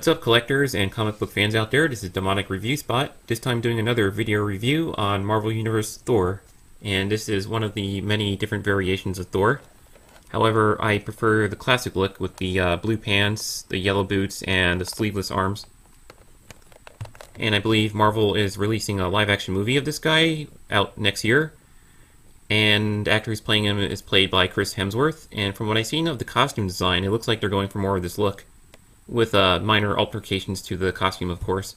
What's up, collectors and comic book fans out there? This is Demonic Review Spot, this time doing another video review on Marvel Universe Thor. And this is one of the many different variations of Thor. However, I prefer the classic look with the blue pants, the yellow boots, and the sleeveless arms. And I believe Marvel is releasing a live-action movie of this guy out next year. And the actor who's playing him is played by Chris Hemsworth. And from what I've seen of the costume design, it looks like they're going for more of this look, with minor alterations to the costume, of course.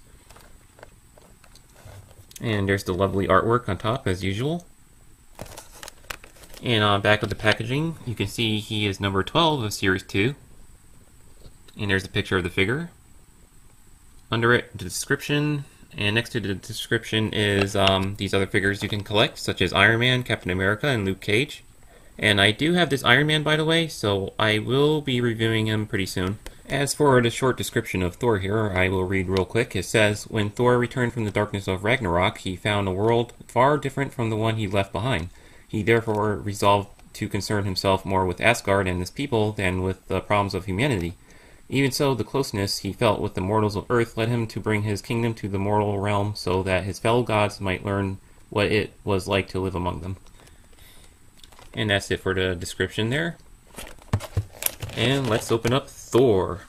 And there's the lovely artwork on top, as usual. And on back of the packaging, you can see he is number 12 of Series 2. And there's a picture of the figure. Under it, the description, and next to the description is these other figures you can collect, such as Iron Man, Captain America, and Luke Cage. And I do have this Iron Man, by the way, so I will be reviewing him pretty soon. As for the short description of Thor here, I will read real quick. It says, when Thor returned from the darkness of Ragnarok, he found a world far different from the one he left behind. He therefore resolved to concern himself more with Asgard and his people than with the problems of humanity. Even so, the closeness he felt with the mortals of Earth led him to bring his kingdom to the mortal realm so that his fellow gods might learn what it was like to live among them. And that's it for the description there. And let's open up Thor.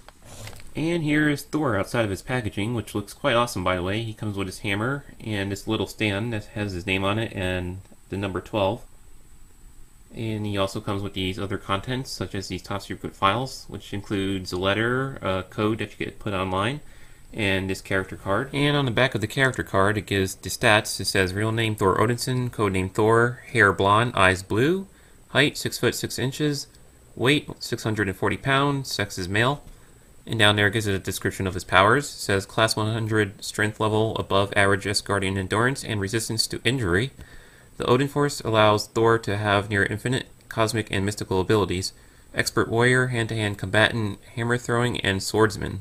And here is Thor outside of his packaging, which looks quite awesome, by the way. He comes with his hammer and this little stand that has his name on it and the number 12. And he also comes with these other contents, such as these top secret files, which includes a letter, a code that you get put online, and this character card. And on the back of the character card, it gives the stats. It says real name Thor Odinson, codename Thor, hair blonde, eyes blue, height 6 foot 6 inches, weight 640 pounds, sex is male. And down there it gives it a description of his powers. It says class 100 strength level, above average Asgardian endurance and resistance to injury. The Odin Force allows Thor to have near infinite cosmic and mystical abilities. Expert warrior, hand-to-hand combatant, hammer throwing, and swordsman.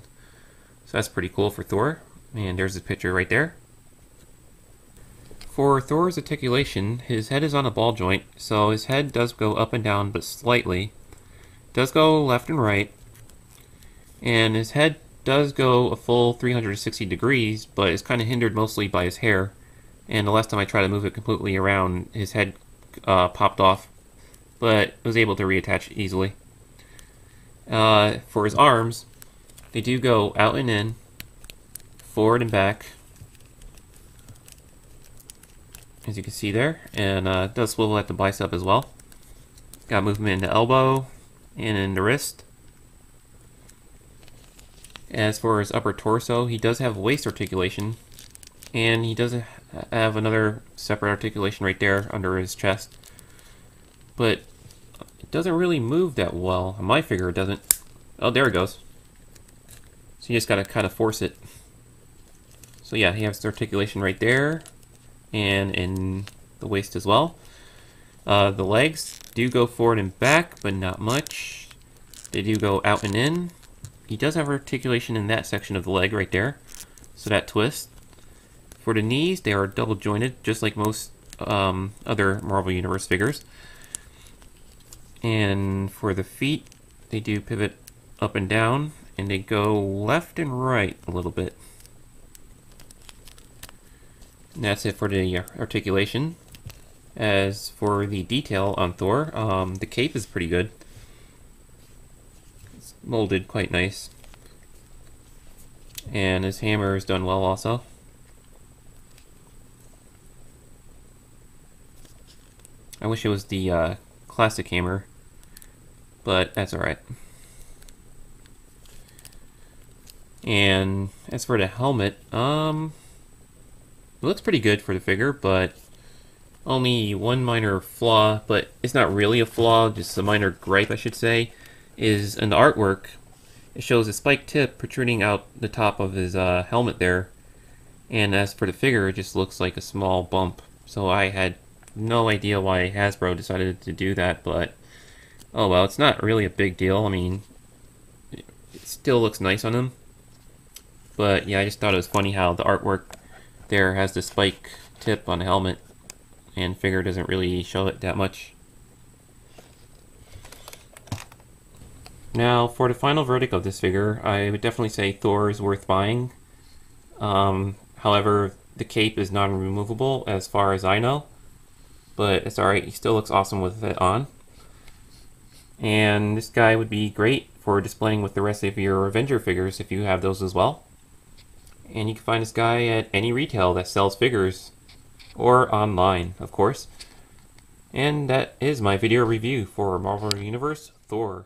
So that's pretty cool for Thor. And there's his picture right there. For Thor's articulation, his head is on a ball joint, so his head does go up and down, but slightly. Does go left and right. And his head does go a full 360 degrees, but is kind of hindered mostly by his hair. And the last time I tried to move it completely around, his head popped off, but was able to reattach easily. For his arms, they do go out and in, forward and back, as you can see there, and it does swivel at the bicep as well. Got movement in the elbow and in the wrist. As for his upper torso, he does have waist articulation, and he does have another separate articulation right there under his chest. But it doesn't really move that well. On my figure, it doesn't. Oh, there it goes. So you just gotta kind of force it. So yeah, he has the articulation right there, and in the waist as well. The legs do go forward and back, but not much. They do go out and in. He does have articulation in that section of the leg right there, so that twist. For the knees, they are double jointed, just like most other Marvel Universe figures. And for the feet, they do pivot up and down, and they go left and right a little bit. And that's it for the articulation. As for the detail on Thor, the cape is pretty good. It's molded quite nice. And his hammer is done well also. I wish it was the classic hammer, but that's alright. And as for the helmet, it looks pretty good for the figure, but only one minor flaw, but it's not really a flaw, just a minor gripe I should say, is in the artwork. It shows a spiked tip protruding out the top of his helmet there, and as for the figure, it just looks like a small bump. So I had no idea why Hasbro decided to do that, but oh well, it's not really a big deal. I mean, it still looks nice on him. But yeah, I just thought it was funny how the artwork there has the spike tip on the helmet, and figure doesn't really show it that much. Now, for the final verdict of this figure, I would definitely say Thor is worth buying. However, the cape is non-removable as far as I know, but it's alright, he still looks awesome with it on. And this guy would be great for displaying with the rest of your Avenger figures if you have those as well. And you can find this guy at any retail that sells figures, or online, of course. And that is my video review for Marvel Universe Thor.